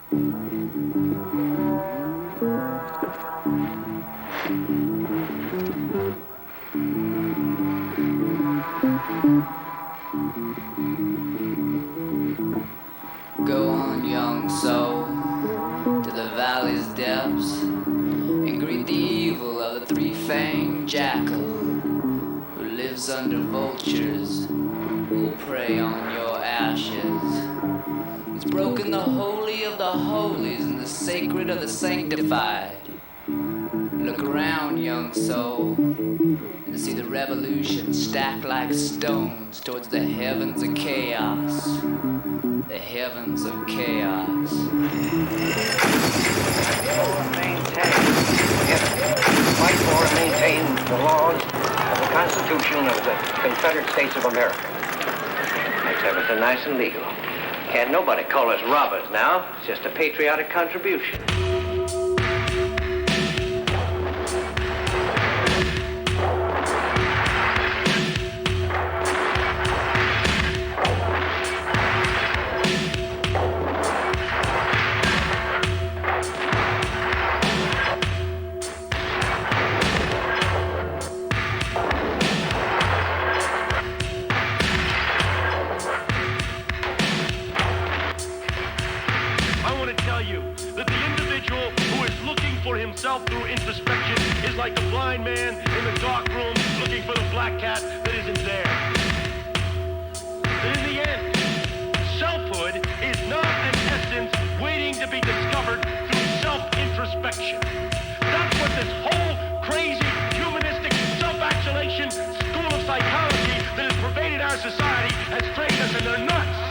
Go on, young soul, to the valley's depths, and greet the evil of the three-fanged jackal who lives under vultures who will prey on your ashes. He's broken the holy of the holies and the sacred of the sanctified. Look around, young soul, and see the revolution stacked like stones towards the heavens of chaos. The heavens of chaos. Fight for and maintain the laws of the Constitution of the Confederate States of America. Makes everything nice and legal. Can't nobody call us robbers now. It's just a patriotic contribution. Through introspection is like the blind man in the dark room looking for the black cat that isn't there. But in the end, selfhood is not an essence waiting to be discovered through self-introspection. That's what this whole crazy, humanistic, self-actualization school of psychology that has pervaded our society has trained us in the nuts.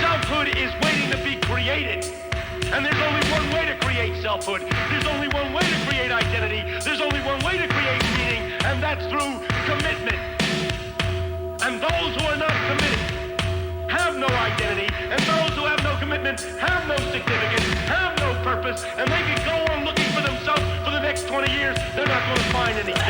Selfhood is waiting to be created. And there's only one way to create selfhood. There's only one way to create identity. There's only one way to create meaning, and that's through commitment. And those who are not committed have no identity, and those who have no commitment have no significance, have no purpose, and they can go on looking for themselves for the next 20 years. They're not going to find anything.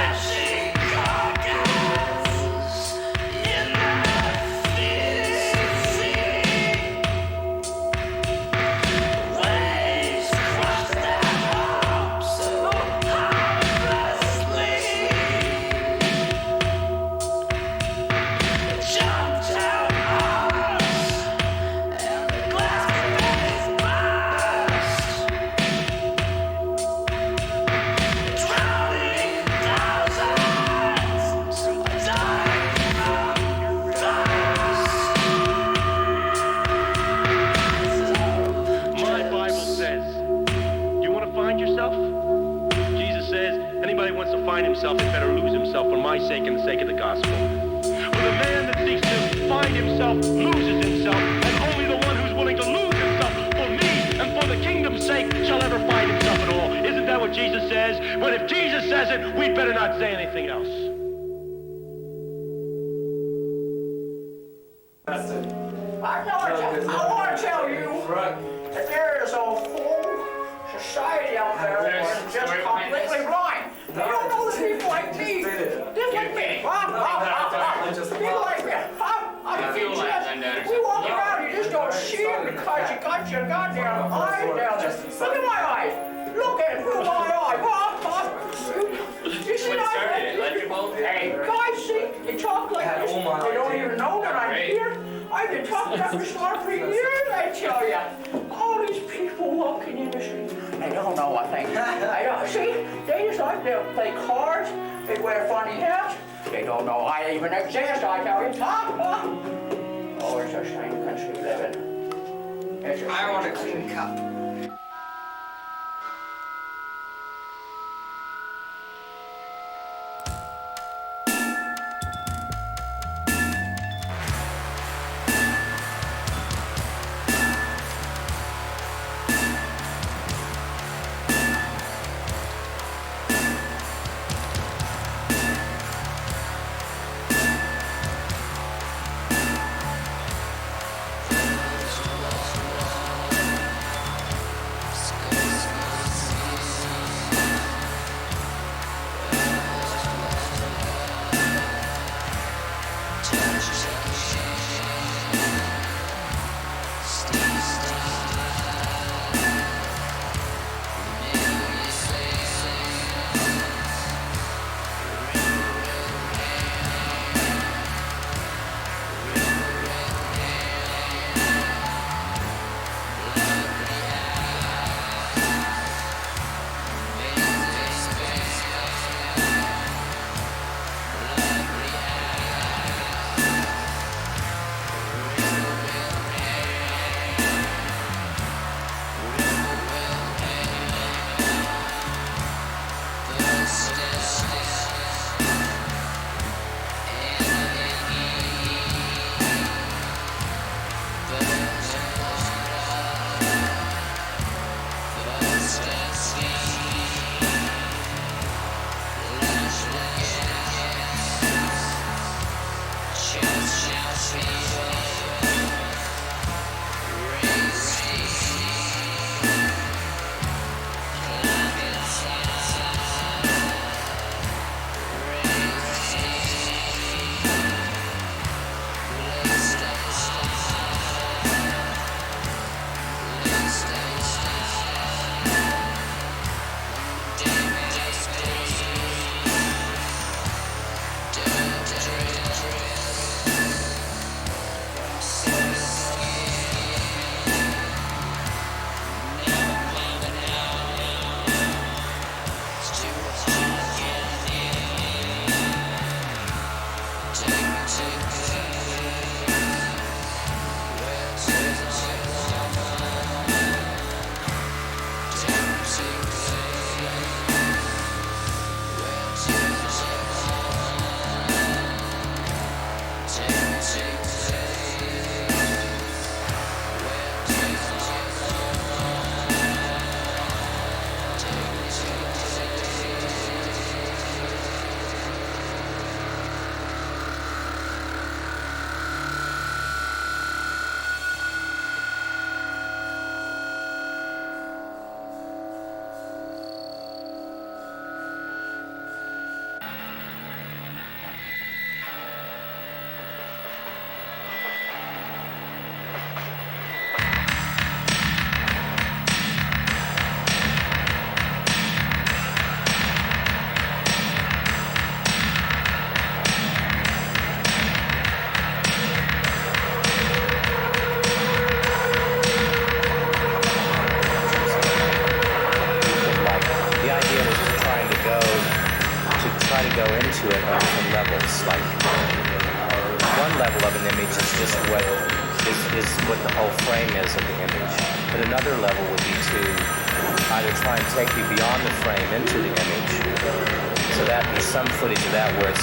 Himself had better lose himself for my sake and the sake of the gospel. For the man that seeks to find himself loses himself, and only the one who's willing to lose himself for me and for the kingdom's sake shall ever find himself at all. Isn't that what Jesus says? But if Jesus says it, we'd better not say anything else. I want to tell you that there is a whole society out there that's just completely blind. They don't know that people like me, just like me, people like me, we walk around, you just don't see them because you got your goddamn eyes down there. Look at my eyes. Look at my eyes. You see my eyes? Hey, guys, see, they talk like this. They don't even know that I'm here. I've been talking up this lawn for years, I tell you. All these people walking in the street, they don't know a thing. They don't, see, they just like to play cards, they wear funny hats. They don't know I even exist, I tell you. Oh, it's a strange country we live in. I want a clean cup.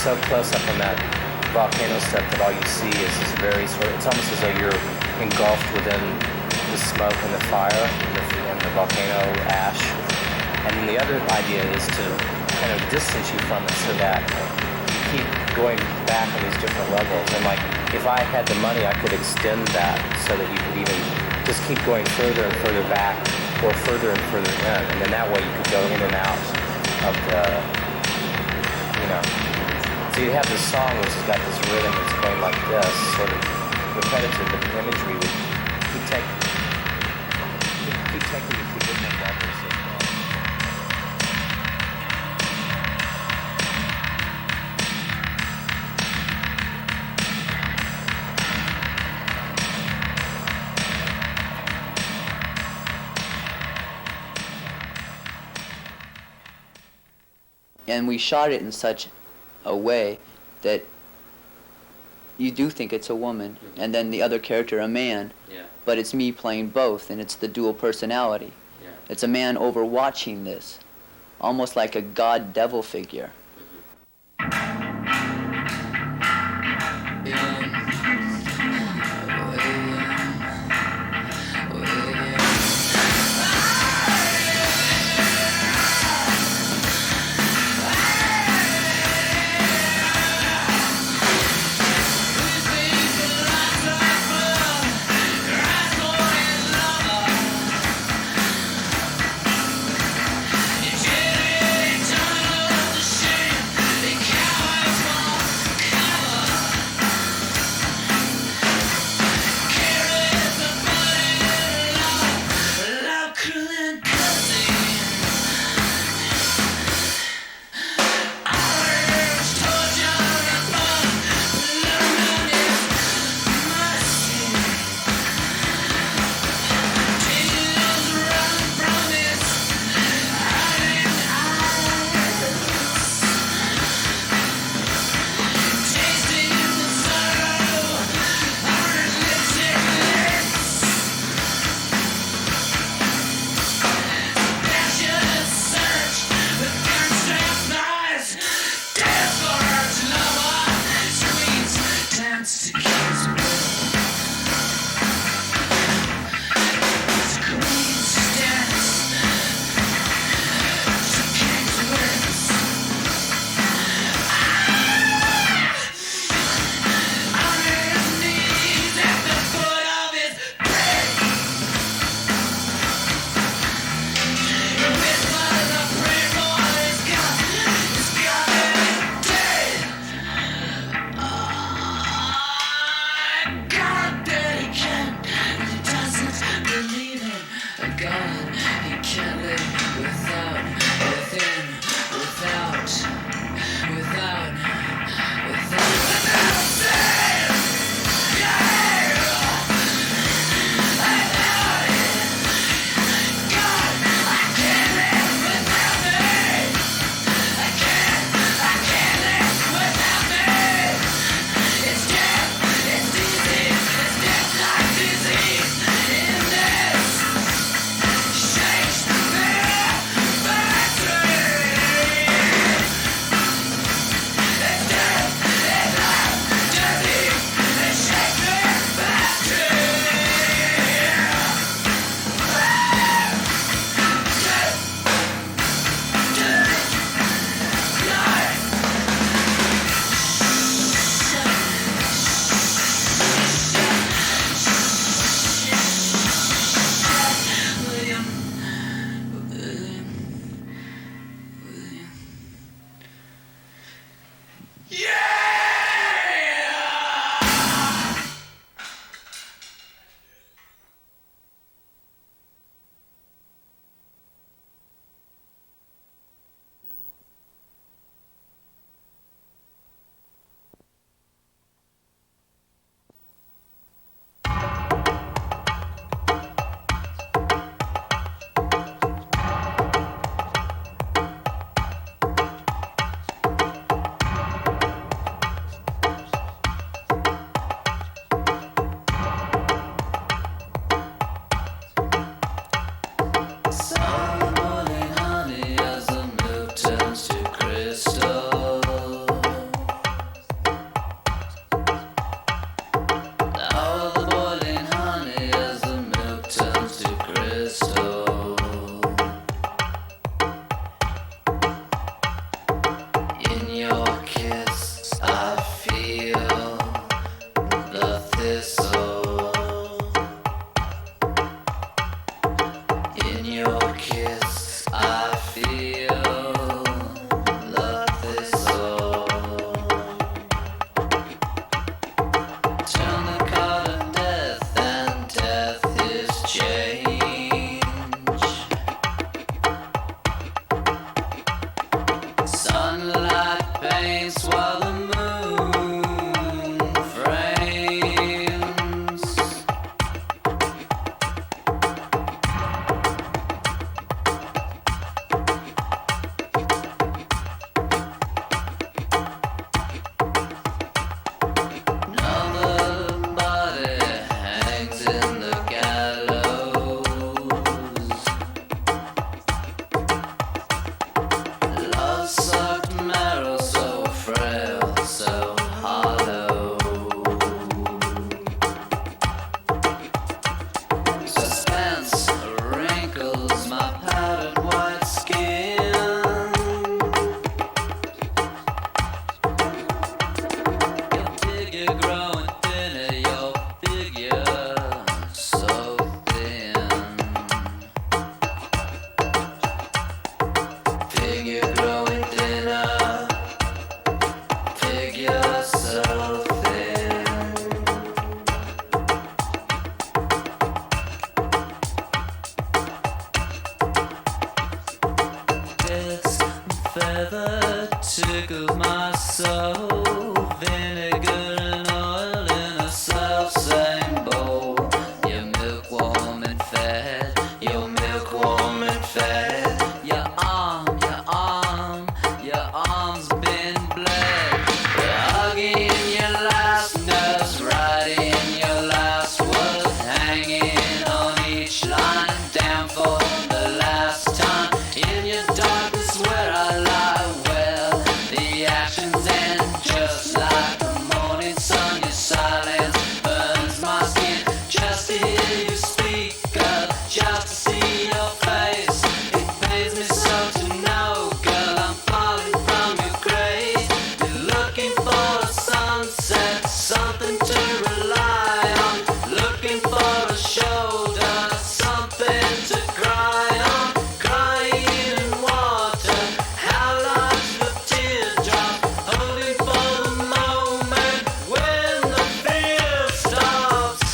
So close up on that volcano stuff that all you see is this very sort of, it's almost as though you're engulfed within the smoke and the fire and the volcano ash. And then the other idea is to kind of distance you from it so that you keep going back on these different levels. And like, if I had the money, I could extend that so that you could even just keep going further and further back or further and further in. And then that way you could go in and out of the, you know, so you have this song which has got this rhythm that's going like this, sort of repetitive, but the imagery would keep taking you through different levels of And we shot it in such a way that you do think it's a woman, and then the other character a man, but it's me playing both, and it's the dual personality. It's a man overwatching this, almost like a god-devil figure. Cow weather tickles my soul. Vinegar and oil in a self-same bowl. Your milk warm and fat, your milk warm and fat. Your arm's been bled. You're hugging your last nerves, writing your last words, hanging on each line, down for the last time. In your darkness where I lie, well, the actions end just like the morning sun. Your silence burns my skin just to hear you speak up, just to see your face. It pains me so to know, girl, I'm falling from your grace. You're looking for a sunset, something to rely on, looking for a shoulder, something to cry on, crying in water. How large the teardrop, holding for the moment when the fear stops.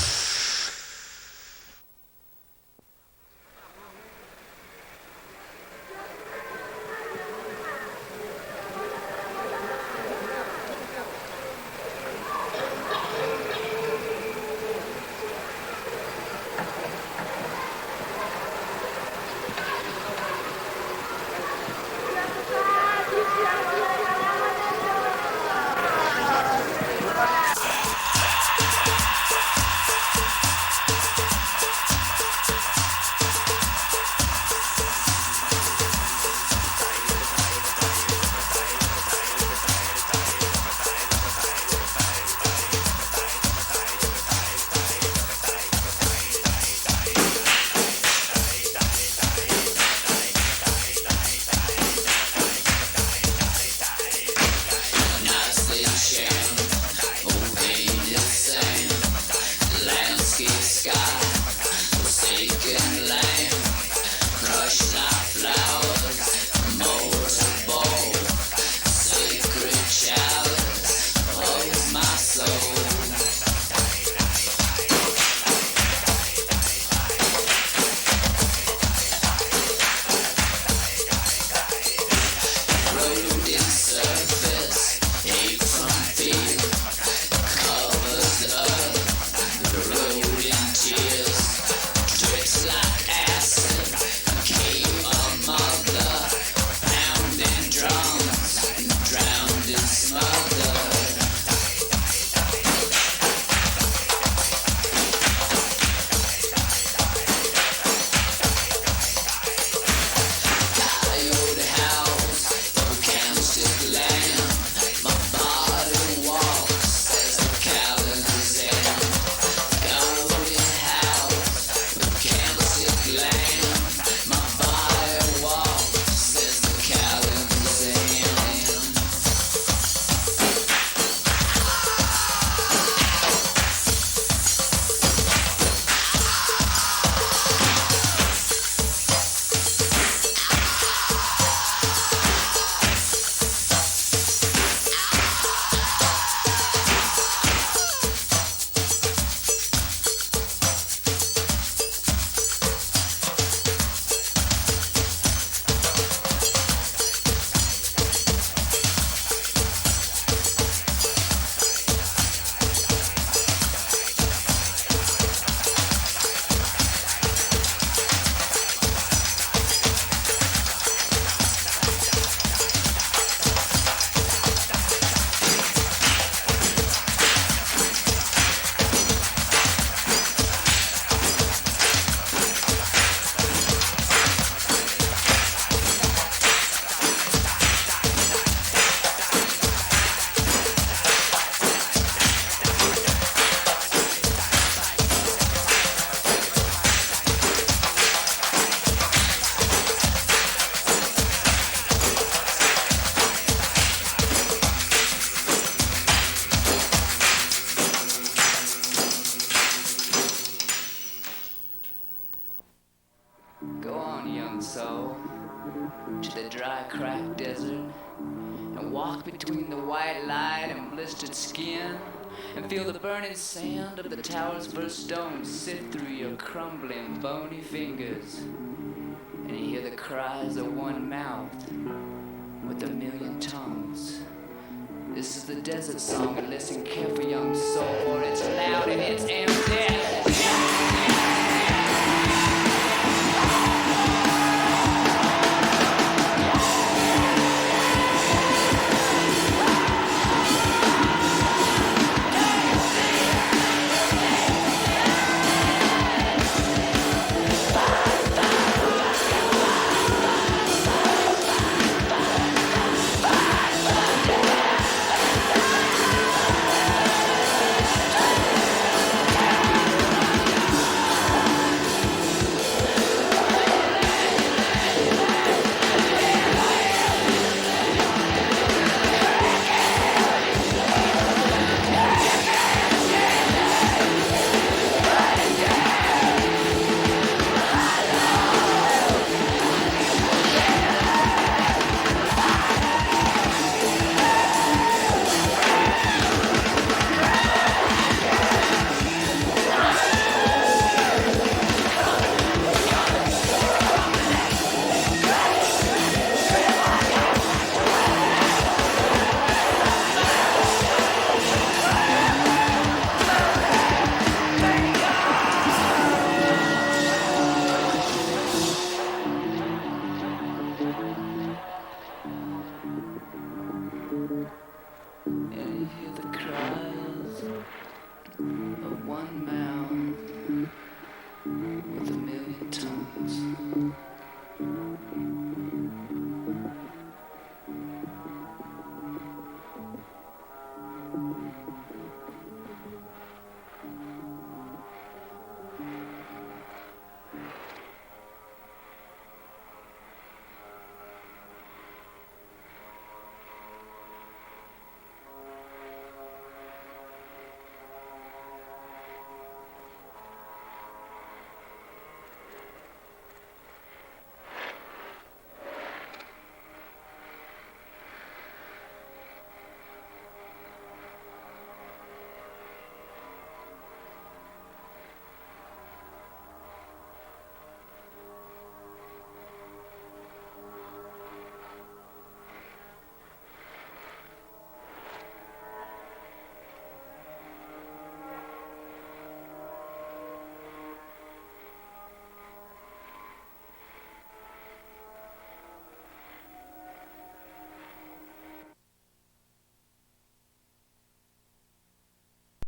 soul to the dry, cracked desert and walk between the white light and blistered skin and feel the burning sand of the tower's first stone sift through your crumbling, bony fingers and you hear the cries of one mouth with a million tongues. This is the desert song, and listen carefully, young soul, for it's loud and it's empty.